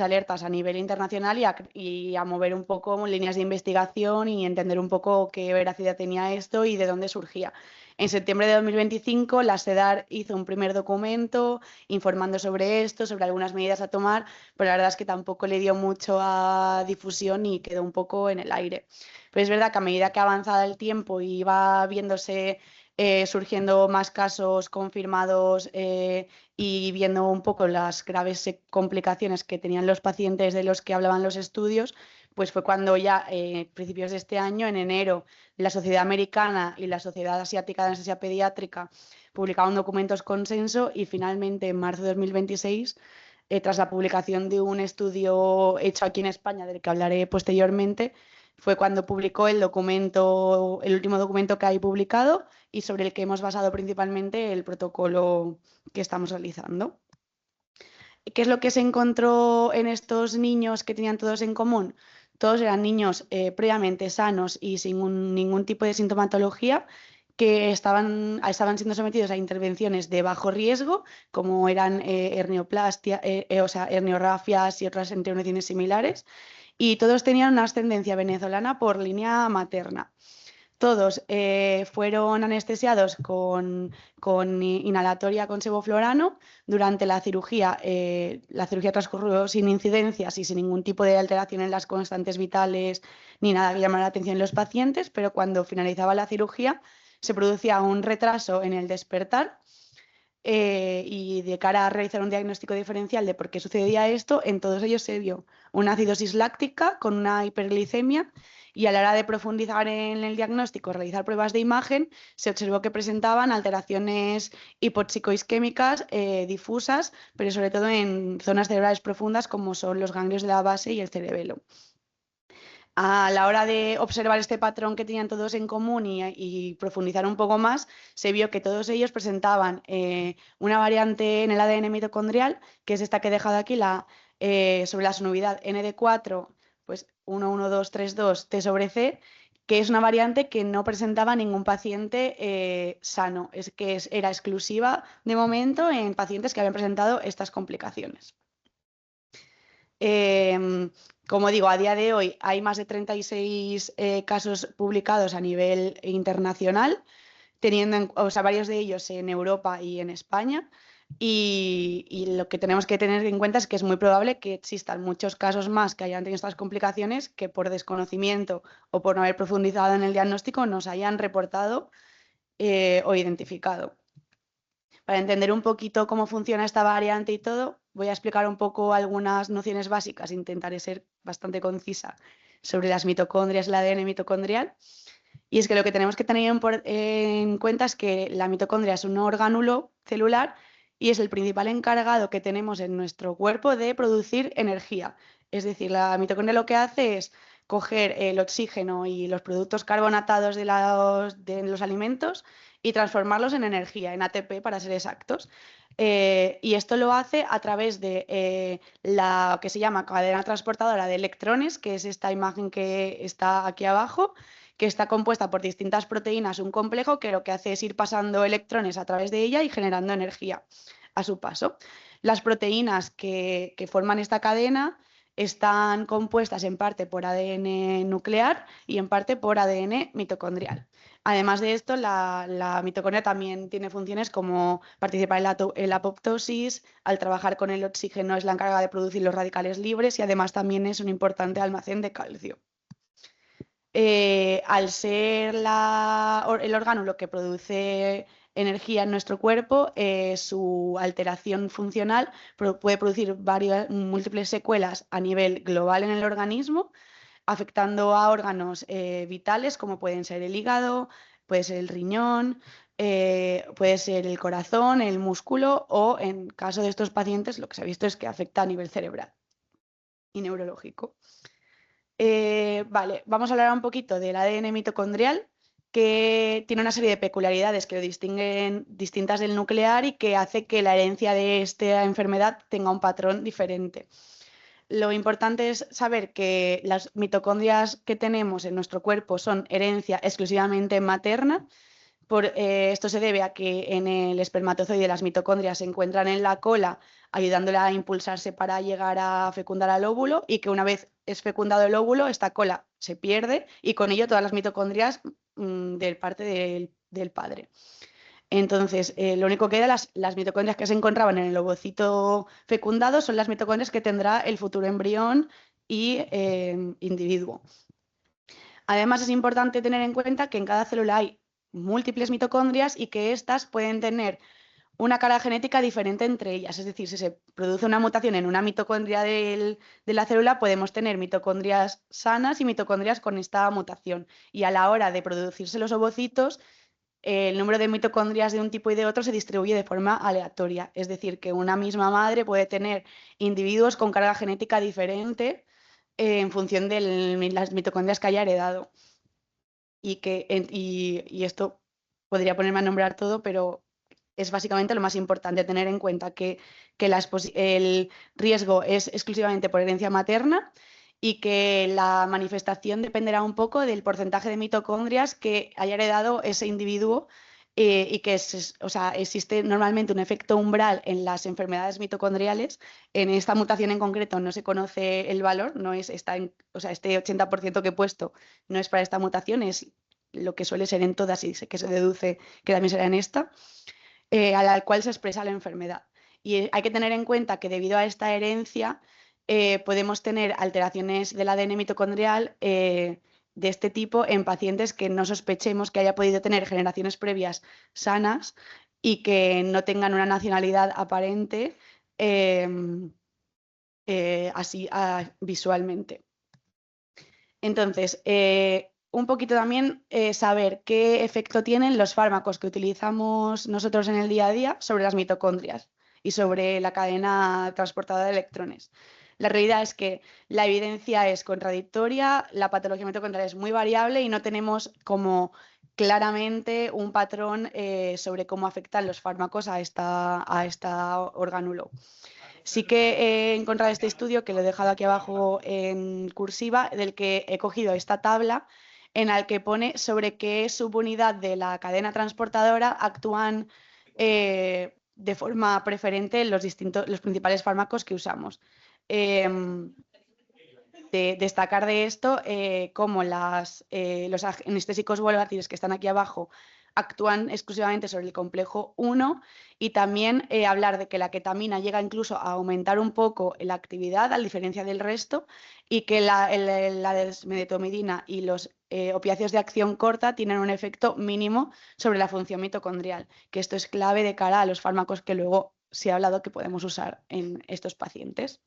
alertas a nivel internacional y a mover un poco líneas de investigación y entender un poco qué veracidad tenía esto y de dónde surgía. En septiembre de 2025, la SEDAR hizo un primer documento informando sobre esto, sobre algunas medidas a tomar, pero la verdad es que tampoco le dio mucho a difusión y quedó un poco en el aire. Pero es verdad que a medida que avanzaba el tiempo y iba viéndose surgiendo más casos confirmados y viendo un poco las graves complicaciones que tenían los pacientes de los que hablaban los estudios, pues fue cuando ya, principios de este año, en enero, la Sociedad Americana y la Sociedad Asiática de Anestesia Pediátrica publicaron documentos consenso y finalmente en marzo de 2026, tras la publicación de un estudio hecho aquí en España, del que hablaré posteriormente, fue cuando publicó el documento, el último documento que hay publicado y sobre el que hemos basado principalmente el protocolo que estamos realizando. ¿Qué es lo que se encontró en estos niños que tenían todos en común? Todos eran niños previamente sanos y sin ningún tipo de sintomatología que estaban siendo sometidos a intervenciones de bajo riesgo, como eran hernioplastia, o sea, herniorrafias y otras intervenciones similares, y todos tenían una ascendencia venezolana por línea materna. Todos fueron anestesiados con inhalatoria con sevoflurano. Durante la cirugía transcurrió sin incidencias y sin ningún tipo de alteración en las constantes vitales ni nada que llamara la atención en los pacientes, pero cuando finalizaba la cirugía se producía un retraso en el despertar y de cara a realizar un diagnóstico diferencial de por qué sucedía esto, en todos ellos se vio una acidosis láctica con una hiperglicemia y a la hora de profundizar en el diagnóstico, realizar pruebas de imagen, se observó que presentaban alteraciones hipoxicoisquémicas difusas, pero sobre todo en zonas cerebrales profundas como son los ganglios de la base y el cerebelo. A la hora de observar este patrón que tenían todos en común y profundizar un poco más, se vio que todos ellos presentaban una variante en el ADN mitocondrial, que es esta que he dejado aquí, sobre la sonovidad ND4, pues 11232 T sobre C, que es una variante que no presentaba ningún paciente sano, era exclusiva de momento en pacientes que habían presentado estas complicaciones. Como digo, a día de hoy hay más de 36 casos publicados a nivel internacional, o sea, varios de ellos en Europa y en España. Y lo que tenemos que tener en cuenta es que es muy probable que existan muchos casos más que hayan tenido estas complicaciones que por desconocimiento o por no haber profundizado en el diagnóstico nos hayan reportado o identificado. Para entender un poquito cómo funciona esta variante y todo, voy a explicar un poco algunas nociones básicas. Intentaré ser bastante concisa sobre las mitocondrias, el ADN mitocondrial. Y es que lo que tenemos que tener en cuenta es que la mitocondria es un orgánulo celular y es el principal encargado que tenemos en nuestro cuerpo de producir energía. Es decir, la mitocondria lo que hace es coger el oxígeno y los productos carbonatados de los alimentos y transformarlos en energía, en ATP para ser exactos. Y esto lo hace a través de la que se llama cadena transportadora de electrones, que es esta imagen que está aquí abajo, que está compuesta por distintas proteínas, un complejo que lo que hace es ir pasando electrones a través de ella y generando energía a su paso. Las proteínas que forman esta cadena están compuestas en parte por ADN nuclear y en parte por ADN mitocondrial. Además de esto, la mitocondria también tiene funciones como participar en la apoptosis, al trabajar con el oxígeno es la encargada de producir los radicales libres y además también es un importante almacén de calcio. Al ser el órgano que produce energía en nuestro cuerpo, su alteración funcional puede producir múltiples secuelas a nivel global en el organismo, afectando a órganos vitales como pueden ser el hígado, puede ser el riñón, puede ser el corazón, el músculo o en caso de estos pacientes lo que se ha visto es que afecta a nivel cerebral y neurológico. Vale, vamos a hablar un poquito del ADN mitocondrial, que tiene una serie de peculiaridades que lo distinguen distintas del nuclear y que hace que la herencia de esta enfermedad tenga un patrón diferente. Lo importante es saber que las mitocondrias que tenemos en nuestro cuerpo son herencia exclusivamente materna. Esto se debe a que en el espermatozoide las mitocondrias se encuentran en la cola ayudándola a impulsarse para llegar a fecundar al óvulo, y que una vez es fecundado el óvulo, esta cola se pierde y con ello todas las mitocondrias del parte del padre. Entonces, lo único que queda, las mitocondrias que se encontraban en el ovocito fecundado son las mitocondrias que tendrá el futuro embrión y individuo. Además, es importante tener en cuenta que en cada célula hay múltiples mitocondrias y que éstas pueden tener una carga genética diferente entre ellas. Es decir, si se produce una mutación en una mitocondria de la célula, podemos tener mitocondrias sanas y mitocondrias con esta mutación. Y a la hora de producirse los ovocitos, el número de mitocondrias de un tipo y de otro se distribuye de forma aleatoria. Es decir, que una misma madre puede tener individuos con carga genética diferente en función de las mitocondrias que haya heredado. Y esto podría ponerme a nombrar todo, pero es básicamente lo más importante, tener en cuenta que el riesgo es exclusivamente por herencia materna y que la manifestación dependerá un poco del porcentaje de mitocondrias que haya heredado ese individuo, y que existe normalmente un efecto umbral en las enfermedades mitocondriales. En esta mutación en concreto no se conoce el valor, no es este 80% que he puesto no es para esta mutación, es lo que suele ser en todas y que se deduce que también será en esta, a la cual se expresa la enfermedad. Y hay que tener en cuenta que debido a esta herencia podemos tener alteraciones del ADN mitocondrial de este tipo en pacientes que no sospechemos que haya podido tener generaciones previas sanas y que no tengan una nacionalidad aparente así visualmente. Entonces, un poquito también saber qué efecto tienen los fármacos que utilizamos nosotros en el día a día sobre las mitocondrias y sobre la cadena transportadora de electrones. La realidad es que la evidencia es contradictoria, la patología mitocondrial es muy variable y no tenemos como claramente un patrón sobre cómo afectan los fármacos a esta orgánulo. Sí que he encontrado este estudio, que lo he dejado aquí abajo en cursiva, del que he cogido esta tabla en la que pone sobre qué subunidad de la cadena transportadora actúan de forma preferente los principales fármacos que usamos. Destacar de esto cómo los anestésicos volátiles que están aquí abajo actúan exclusivamente sobre el complejo 1, y también hablar de que la ketamina llega incluso a aumentar un poco la actividad a diferencia del resto, y que la desmedetomidina y los opiáceos de acción corta tienen un efecto mínimo sobre la función mitocondrial, que esto es clave de cara a los fármacos que luego se ha hablado que podemos usar en estos pacientes.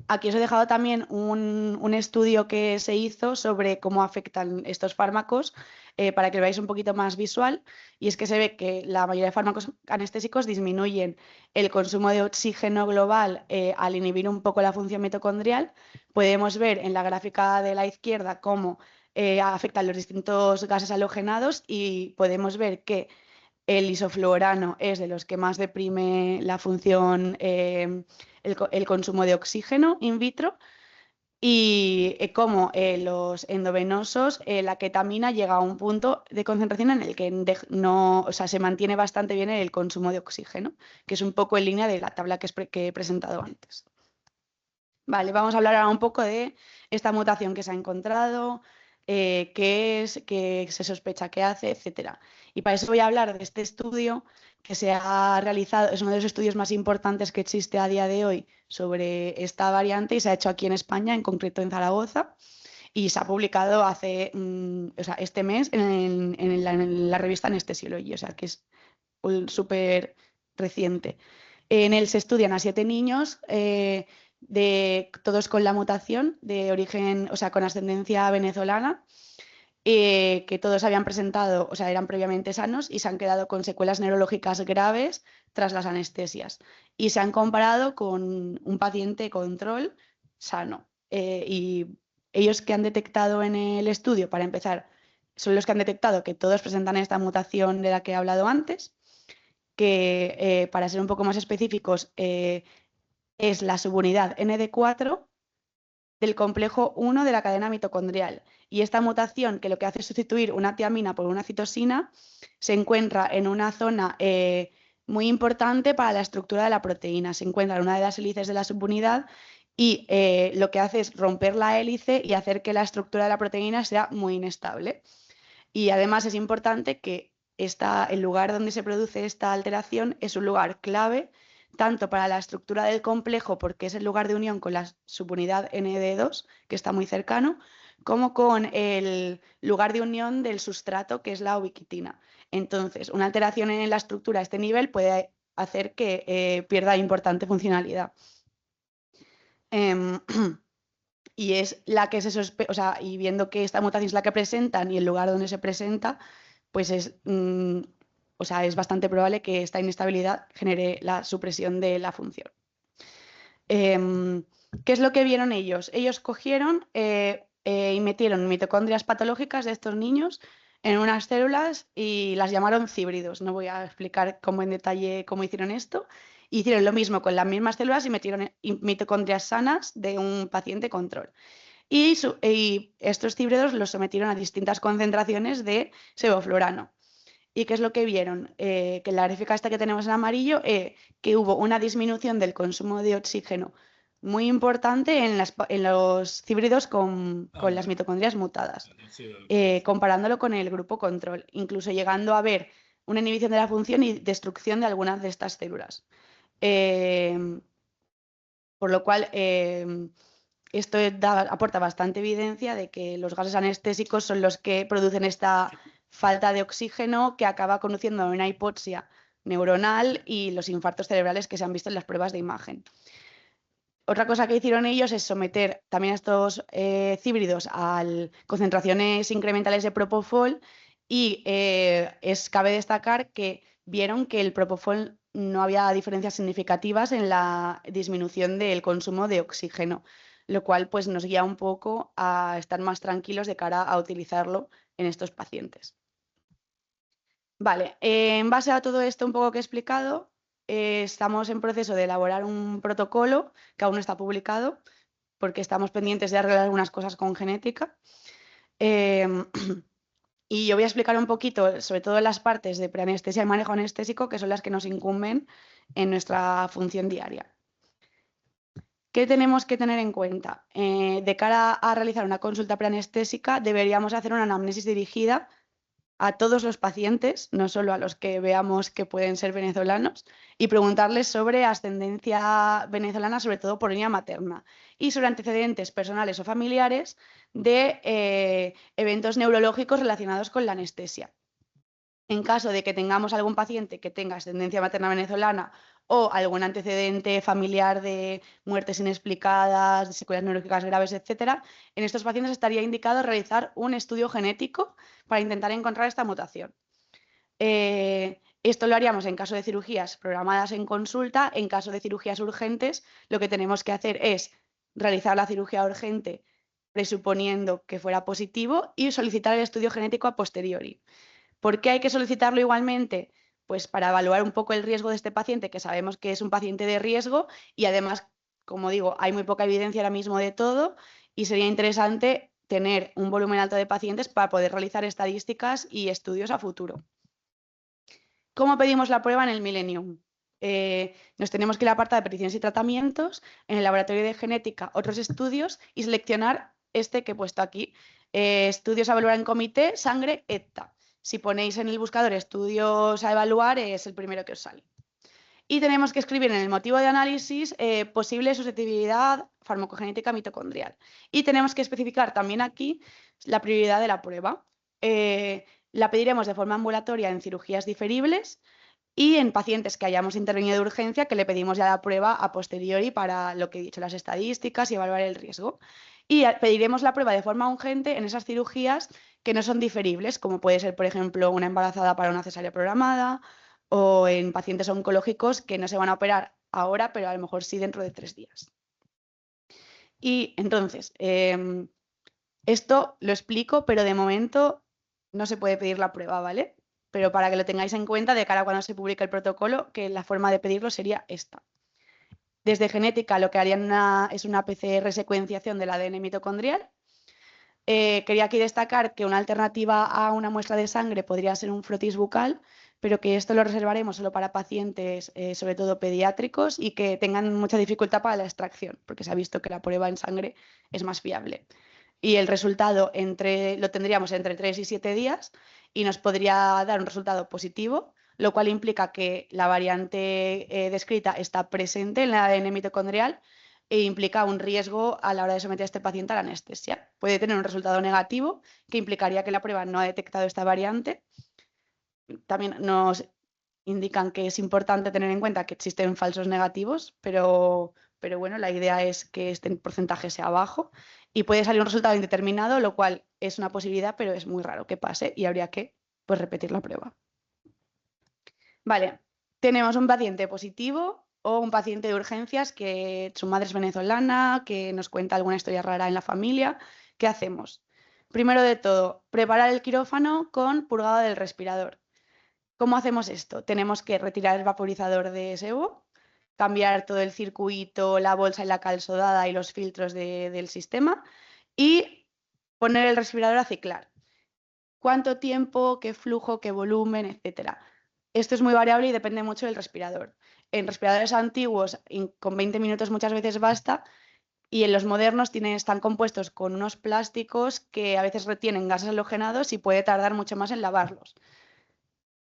Aquí os he dejado también un estudio que se hizo sobre cómo afectan estos fármacos para que lo veáis un poquito más visual, y es que se ve que la mayoría de fármacos anestésicos disminuyen el consumo de oxígeno global al inhibir un poco la función mitocondrial. Podemos ver en la gráfica de la izquierda cómo afectan los distintos gases halogenados, y podemos ver que el isofluorano es de los que más deprime la función, el consumo de oxígeno in vitro, y como los endovenosos, la ketamina llega a un punto de concentración en el que se mantiene bastante bien el consumo de oxígeno, que es un poco en línea de la tabla que he presentado antes. Vale, vamos a hablar ahora un poco de esta mutación que se ha encontrado, qué es, qué se sospecha que hace, etcétera. Y para eso voy a hablar de este estudio que se ha realizado, es uno de los estudios más importantes que existe a día de hoy sobre esta variante, y se ha hecho aquí en España, en concreto en Zaragoza, y se ha publicado este mes en la revista Anestesiología, o sea que es súper reciente. En él se estudian a 7 niños, todos con la mutación de origen, o sea, con ascendencia venezolana, que todos habían presentado, o sea, eran previamente sanos y se han quedado con secuelas neurológicas graves tras las anestesias. Y se han comparado con un paciente control sano. Y ellos que han detectado en el estudio, para empezar, son los que han detectado que todos presentan esta mutación de la que he hablado antes, que para ser un poco más específicos, es la subunidad ND4 del complejo 1 de la cadena mitocondrial. Y esta mutación, que lo que hace es sustituir una tiamina por una citosina, se encuentra en una zona muy importante para la estructura de la proteína. Se encuentra en una de las hélices de la subunidad y lo que hace es romper la hélice y hacer que la estructura de la proteína sea muy inestable. Y además es importante que el lugar donde se produce esta alteración es un lugar clave tanto para la estructura del complejo, porque es el lugar de unión con la subunidad ND2, que está muy cercano, como con el lugar de unión del sustrato, que es la ubiquitina. Entonces, una alteración en la estructura a este nivel puede hacer que pierda importante funcionalidad. Em, y es la que o sea, y viendo que esta mutación es la que presentan y el lugar donde se presenta, pues o sea, es bastante probable que esta inestabilidad genere la supresión de la función. ¿Qué es lo que vieron ellos? Ellos cogieron y metieron mitocondrias patológicas de estos niños en unas células y las llamaron cíbridos. No voy a explicar en detalle cómo hicieron esto. Hicieron lo mismo con las mismas células y metieron mitocondrias sanas de un paciente control. Y estos cíbridos los sometieron a distintas concentraciones de sevoflurano. ¿Y qué es lo que vieron? Que la gráfica esta que tenemos en amarillo, que hubo una disminución del consumo de oxígeno muy importante en los cíbridos con las mitocondrias mutadas, comparándolo con el grupo control, incluso llegando a ver una inhibición de la función y destrucción de algunas de estas células. Por lo cual, esto aporta bastante evidencia de que los gases anestésicos son los que producen esta falta de oxígeno que acaba conduciendo a una hipoxia neuronal y los infartos cerebrales que se han visto en las pruebas de imagen. Otra cosa que hicieron ellos es someter también a estos cíbridos a concentraciones incrementales de propofol y cabe destacar que vieron que el propofol no había diferencias significativas en la disminución del consumo de oxígeno, lo cual pues, nos guía un poco a estar más tranquilos de cara a utilizarlo en estos pacientes. Vale, en base a todo esto un poco que he explicado, estamos en proceso de elaborar un protocolo que aún no está publicado porque estamos pendientes de arreglar algunas cosas con genética. Y yo voy a explicar un poquito, sobre todo las partes de preanestesia y manejo anestésico, que son las que nos incumben en nuestra función diaria. ¿Qué tenemos que tener en cuenta? De cara a realizar una consulta preanestésica, deberíamos hacer una anamnesis dirigida a todos los pacientes, no solo a los que veamos que pueden ser venezolanos, y preguntarles sobre ascendencia venezolana, sobre todo por línea materna, y sobre antecedentes personales o familiares de eventos neurológicos relacionados con la anestesia. En caso de que tengamos algún paciente que tenga ascendencia materna venezolana o algún antecedente familiar de muertes inexplicadas, de secuelas neurológicas graves, etc., en estos pacientes estaría indicado realizar un estudio genético para intentar encontrar esta mutación. Esto lo haríamos en caso de cirugías programadas en consulta. En caso de cirugías urgentes, lo que tenemos que hacer es realizar la cirugía urgente presuponiendo que fuera positivo y solicitar el estudio genético a posteriori. ¿Por qué hay que solicitarlo igualmente? Pues para evaluar un poco el riesgo de este paciente, que sabemos que es un paciente de riesgo y además, como digo, hay muy poca evidencia ahora mismo de todo y sería interesante tener un volumen alto de pacientes para poder realizar estadísticas y estudios a futuro. ¿Cómo pedimos la prueba en el Millennium? Nos tenemos que ir a la parte de peticiones y tratamientos, en el laboratorio de genética, otros estudios y seleccionar este que he puesto aquí. Estudios a evaluar en comité, sangre, ETA. Si ponéis en el buscador estudios a evaluar, es el primero que os sale. Y tenemos que escribir en el motivo de análisis posible susceptibilidad farmacogenética mitocondrial. Y tenemos que especificar también aquí la prioridad de la prueba. La pediremos de forma ambulatoria en cirugías diferibles y en pacientes que hayamos intervenido de urgencia, que le pedimos ya la prueba a posteriori para lo que he dicho, las estadísticas y evaluar el riesgo. Y pediremos la prueba de forma urgente en esas cirugías que no son diferibles, como puede ser, por ejemplo, una embarazada para una cesárea programada o en pacientes oncológicos que no se van a operar ahora, pero a lo mejor sí dentro de 3 días. Y entonces, esto lo explico, pero de momento no se puede pedir la prueba, ¿vale? Pero para que lo tengáis en cuenta de cara a cuando se publique el protocolo, que la forma de pedirlo sería esta. Desde genética lo que harían es una PCR secuenciación del ADN mitocondrial. Quería aquí destacar que una alternativa a una muestra de sangre podría ser un frotis bucal, pero que esto lo reservaremos solo para pacientes, sobre todo pediátricos, y que tengan mucha dificultad para la extracción, porque se ha visto que la prueba en sangre es más fiable. Y el resultado lo tendríamos entre 3 y 7 días y nos podría dar un resultado positivo, lo cual implica que la variante descrita está presente en el ADN mitocondrial e implica un riesgo a la hora de someter a este paciente a la anestesia. Puede tener un resultado negativo que implicaría que la prueba no ha detectado esta variante. También nos indican que es importante tener en cuenta que existen falsos negativos, pero bueno, la idea es que este porcentaje sea bajo y puede salir un resultado indeterminado, lo cual es una posibilidad, pero es muy raro que pase y habría que, pues, repetir la prueba. Vale, tenemos un paciente positivo o un paciente de urgencias que su madre es venezolana, que nos cuenta alguna historia rara en la familia. ¿Qué hacemos? Primero de todo, preparar el quirófano con purgado del respirador. ¿Cómo hacemos esto? Tenemos que retirar el vaporizador de sebo, cambiar todo el circuito, la bolsa y la cal sodada y los filtros del sistema y poner el respirador a ciclar. ¿Cuánto tiempo, qué flujo, qué volumen, etcétera? Esto es muy variable y depende mucho del respirador. En respiradores antiguos, con 20 minutos muchas veces basta, y en los modernos están compuestos con unos plásticos que a veces retienen gases halogenados y puede tardar mucho más en lavarlos.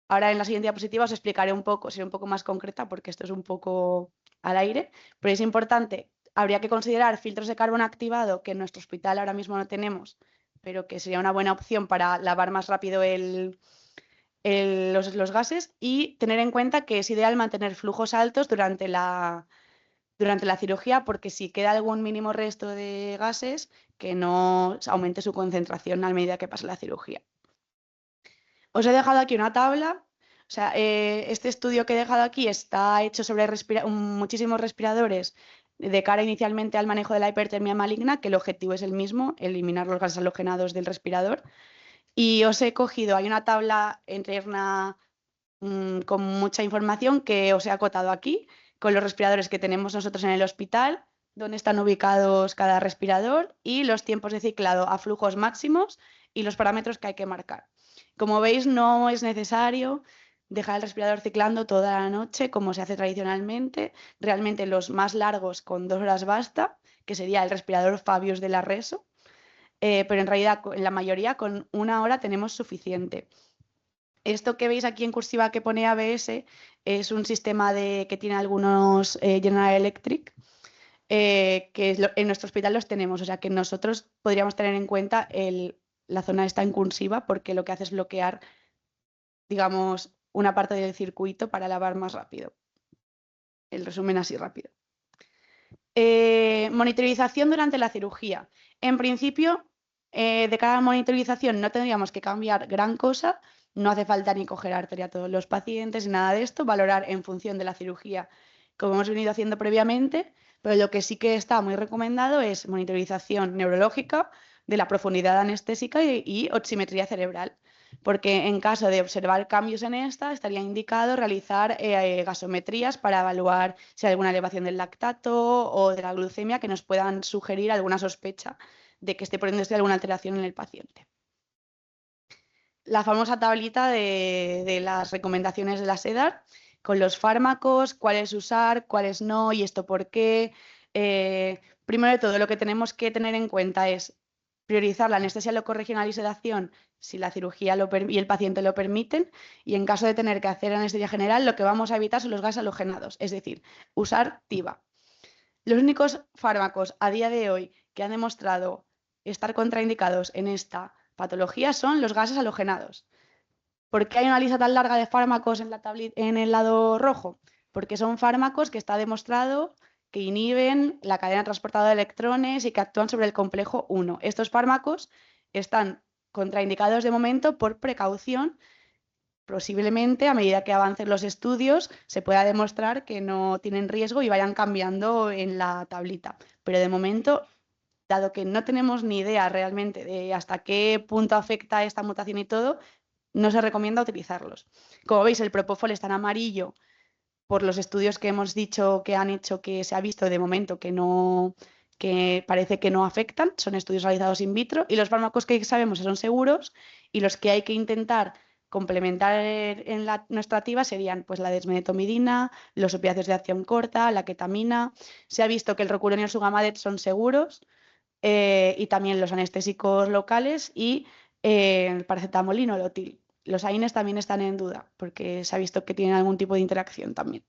Ahora en la siguiente diapositiva os explicaré un poco, seré un poco más concreta porque esto es un poco al aire, pero es importante, habría que considerar filtros de carbono activado que en nuestro hospital ahora mismo no tenemos, pero que sería una buena opción para lavar más rápido los gases y tener en cuenta que es ideal mantener flujos altos durante la cirugía porque si queda algún mínimo resto de gases, que no aumente su concentración a medida que pasa la cirugía. Os he dejado aquí una tabla, o sea, este estudio que he dejado aquí está hecho sobre muchísimos respiradores de cara inicialmente al manejo de la hipertermia maligna, que el objetivo es el mismo, eliminar los gases halogenados del respirador. Y os he cogido, hay una tabla interna con mucha información que os he acotado aquí, con los respiradores que tenemos nosotros en el hospital, dónde están ubicados cada respirador y los tiempos de ciclado a flujos máximos y los parámetros que hay que marcar. Como veis, no es necesario dejar el respirador ciclando toda la noche como se hace tradicionalmente. Realmente los más largos con 2 horas basta, que sería el respirador Fabius de la Reso, pero en realidad en la mayoría con 1 hora tenemos suficiente. Esto que veis aquí en cursiva que pone ABS es un sistema que tiene algunos General Electric, en nuestro hospital los tenemos, o sea que nosotros podríamos tener en cuenta la zona esta en cursiva porque lo que hace es bloquear, digamos, una parte del circuito para lavar más rápido. El resumen así rápido. Monitorización durante la cirugía. En principio, de cara a la monitorización no tendríamos que cambiar gran cosa, no hace falta ni coger arteria a todos los pacientes, ni nada de esto, valorar en función de la cirugía como hemos venido haciendo previamente, pero lo que sí que está muy recomendado es monitorización neurológica de la profundidad anestésica y oximetría cerebral, porque en caso de observar cambios en esta, estaría indicado realizar gasometrías para evaluar si hay alguna elevación del lactato o de la glucemia que nos puedan sugerir alguna sospecha de que esté poniéndose alguna alteración en el paciente. La famosa tablita de las recomendaciones de la SEDAR con los fármacos, cuáles usar, cuáles no y esto por qué. Primero de todo, lo que tenemos que tener en cuenta es priorizar la anestesia locorregional y sedación si la cirugía y el paciente lo permiten, y en caso de tener que hacer anestesia general, lo que vamos a evitar son los gases halogenados, es decir, usar TIVA. Los únicos fármacos a día de hoy que han demostrado estar contraindicados en esta patología son los gases halogenados. ¿Por qué hay una lista tan larga de fármacos en el lado rojo? Porque son fármacos que está demostrado que inhiben la cadena transportadora de electrones y que actúan sobre el complejo 1. Estos fármacos están contraindicados de momento por precaución. Posiblemente, a medida que avancen los estudios, se pueda demostrar que no tienen riesgo y vayan cambiando en la tablita. Pero de momento, dado que no tenemos ni idea realmente de hasta qué punto afecta esta mutación y todo, no se recomienda utilizarlos. Como veis, el propofol está en amarillo por los estudios que hemos dicho que han hecho, que se ha visto de momento que parece que no afectan, son estudios realizados in vitro, y los fármacos que sabemos son seguros y los que hay que intentar complementar en la nostrativa serían pues la desmedetomidina, los opiáceos de acción corta, la ketamina. Se ha visto que el Rocuron y el Sugamadet son seguros, y también los anestésicos locales y el paracetamol y nolotil. Los AINES también están en duda porque se ha visto que tienen algún tipo de interacción también.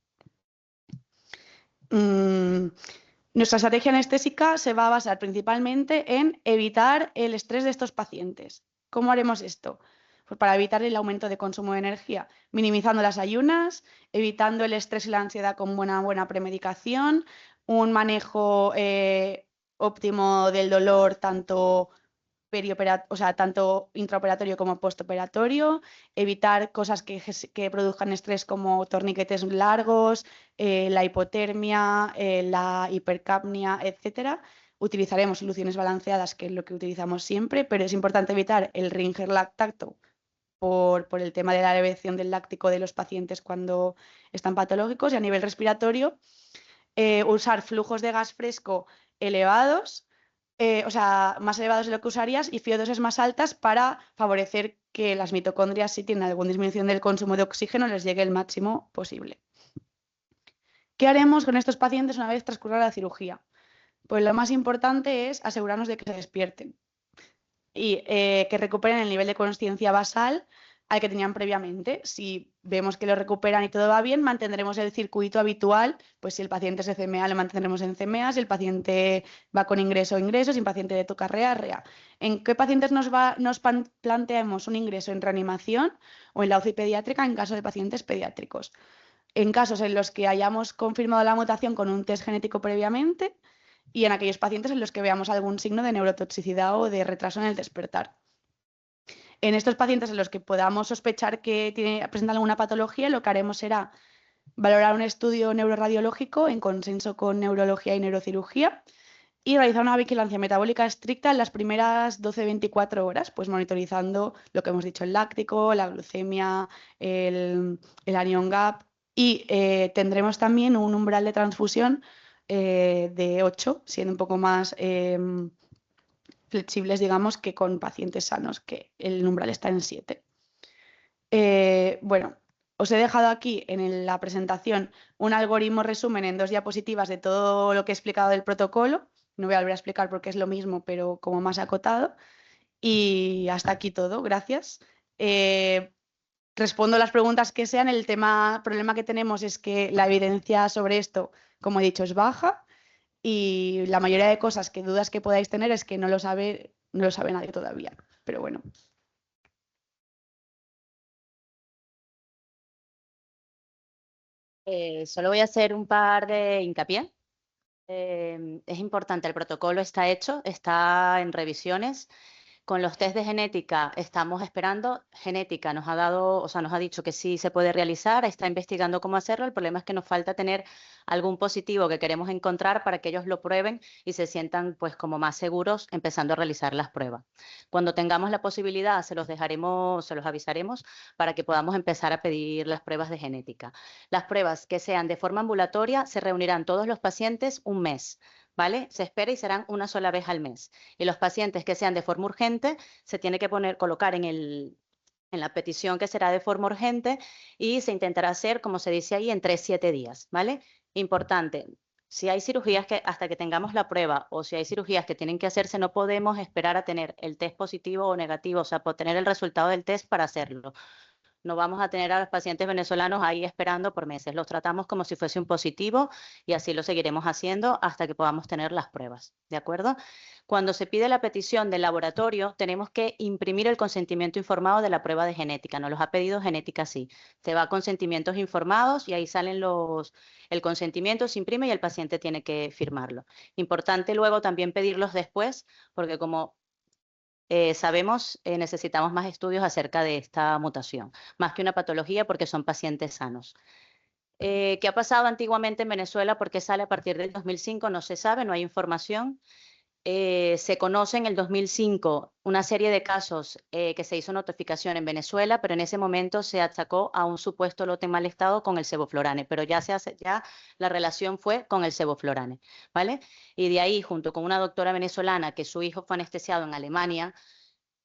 Nuestra estrategia anestésica se va a basar principalmente en evitar el estrés de estos pacientes. ¿Cómo haremos esto? Pues para evitar el aumento de consumo de energía, minimizando las ayunas, evitando el estrés y la ansiedad con buena premedicación, un manejo óptimo del dolor tanto tanto intraoperatorio como postoperatorio, evitar cosas que produzcan estrés como torniquetes largos, la hipotermia, la hipercapnia, etcétera. Utilizaremos soluciones balanceadas, que es lo que utilizamos siempre, pero es importante evitar el ringer lactato por el tema de la elevación del láctico de los pacientes cuando están patológicos, y a nivel respiratorio, usar flujos de gas fresco elevados, o sea, más elevados de lo que usarías, y FiO2 más altas para favorecer que las mitocondrias, si tienen alguna disminución del consumo de oxígeno, les llegue el máximo posible. ¿Qué haremos con estos pacientes una vez transcurra la cirugía? Pues lo más importante es asegurarnos de que se despierten y que recuperen el nivel de consciencia basal al que tenían previamente. Si vemos que lo recuperan y todo va bien, mantendremos el circuito habitual. Pues si el paciente es CMA, lo mantendremos en CMA; si el paciente va con ingreso, si el paciente le toca REA, REA. ¿En qué pacientes nos planteamos un ingreso en reanimación o en la UCI pediátrica en caso de pacientes pediátricos? En casos en los que hayamos confirmado la mutación con un test genético previamente, y en aquellos pacientes en los que veamos algún signo de neurotoxicidad o de retraso en el despertar. En estos pacientes en los que podamos sospechar que presentan alguna patología, lo que haremos será valorar un estudio neuroradiológico en consenso con neurología y neurocirugía y realizar una vigilancia metabólica estricta en las primeras 12-24 horas, pues monitorizando lo que hemos dicho, el láctico, la glucemia, el anion gap, y tendremos también un umbral de transfusión de 8, siendo un poco más flexibles, digamos, que con pacientes sanos, que el umbral está en 7. Bueno, os he dejado aquí en la presentación un algoritmo resumen en 2 diapositivas de todo lo que he explicado del protocolo. No voy a volver a explicar porque es lo mismo, pero como más acotado. Y hasta aquí todo, gracias. Respondo las preguntas que sean. El problema que tenemos es que la evidencia sobre esto, como he dicho, es baja, y la mayoría de dudas que podáis tener es que no lo sabe nadie todavía. Pero bueno. Solo voy a hacer un par de hincapié. Es importante, el protocolo está hecho, está en revisiones. Con los test de genética estamos esperando. Genética nos ha dicho que sí se puede realizar, está investigando cómo hacerlo. El problema es que nos falta tener algún positivo que queremos encontrar para que ellos lo prueben y se sientan pues como más seguros empezando a realizar las pruebas. Cuando tengamos la posibilidad se los avisaremos para que podamos empezar a pedir las pruebas de genética. Las pruebas que sean de forma ambulatoria se reunirán todos los pacientes un mes, ¿vale? Se espera y serán una sola vez al mes. Y los pacientes que sean de forma urgente se tiene que colocar en la petición que será de forma urgente, y se intentará hacer, como se dice ahí, en 3-7 días, ¿vale? Importante, si hay cirugías que hasta que tengamos la prueba, o si hay cirugías que tienen que hacerse, no podemos esperar a tener el test positivo o negativo, o sea, por tener el resultado del test para hacerlo. No vamos a tener a los pacientes venezolanos ahí esperando por meses. Los tratamos como si fuese un positivo y así lo seguiremos haciendo hasta que podamos tener las pruebas, ¿de acuerdo? Cuando se pide la petición del laboratorio, tenemos que imprimir el consentimiento informado de la prueba de genética. Nos los ha pedido Genética Sí. Se va a consentimientos informados y ahí salen el consentimiento, se imprime y el paciente tiene que firmarlo. Importante luego también pedirlos después, porque como sabemos, necesitamos más estudios acerca de esta mutación, más que una patología, porque son pacientes sanos. ¿Qué ha pasado antiguamente en Venezuela? ¿Por qué sale a partir del 2005? No se sabe, no hay información. Se conoce en el 2005 una serie de casos que se hizo notificación en Venezuela, pero en ese momento se achacó a un supuesto lote en mal estado con el sevoflurane, pero ya la relación fue con el sevoflurane, ¿vale? Y de ahí, junto con una doctora venezolana que su hijo fue anestesiado en Alemania,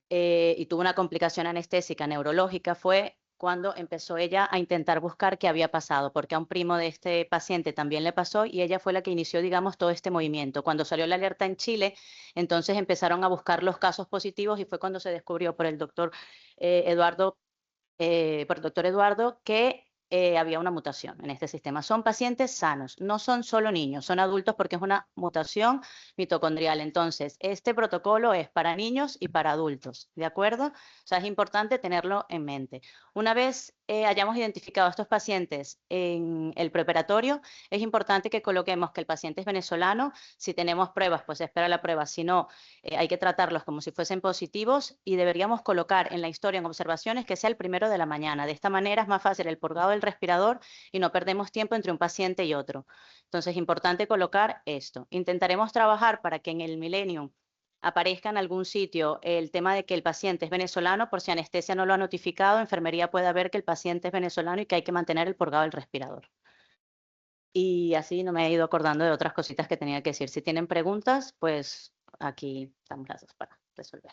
y tuvo una complicación anestésica neurológica fue cuando empezó ella a intentar buscar qué había pasado, porque a un primo de este paciente también le pasó y ella fue la que inició, digamos, todo este movimiento. Cuando salió la alerta en Chile, entonces empezaron a buscar los casos positivos y fue cuando se descubrió por el doctor Eduardo por el doctor Eduardo que había una mutación en este sistema. Son pacientes sanos, no son solo niños, son adultos porque es una mutación mitocondrial. Entonces, este protocolo es para niños y para adultos, ¿de acuerdo? O sea, es importante tenerlo en mente. Una vez hayamos identificado a estos pacientes en el preoperatorio, es importante que coloquemos que el paciente es venezolano. Si tenemos pruebas, pues se espera la prueba. Si no, hay que tratarlos como si fuesen positivos y deberíamos colocar en la historia, en observaciones, que sea el 1 de la mañana. De esta manera es más fácil el purgado del respirador y no perdemos tiempo entre un paciente y otro. Entonces, es importante colocar esto. Intentaremos trabajar para que en el Millennium aparezca en algún sitio el tema de que el paciente es venezolano, por si anestesia no lo ha notificado, enfermería pueda ver que el paciente es venezolano y que hay que mantener el purgado del respirador. Y así no me he ido acordando de otras cositas que tenía que decir. Si tienen preguntas, pues aquí estamos las dos para resolver.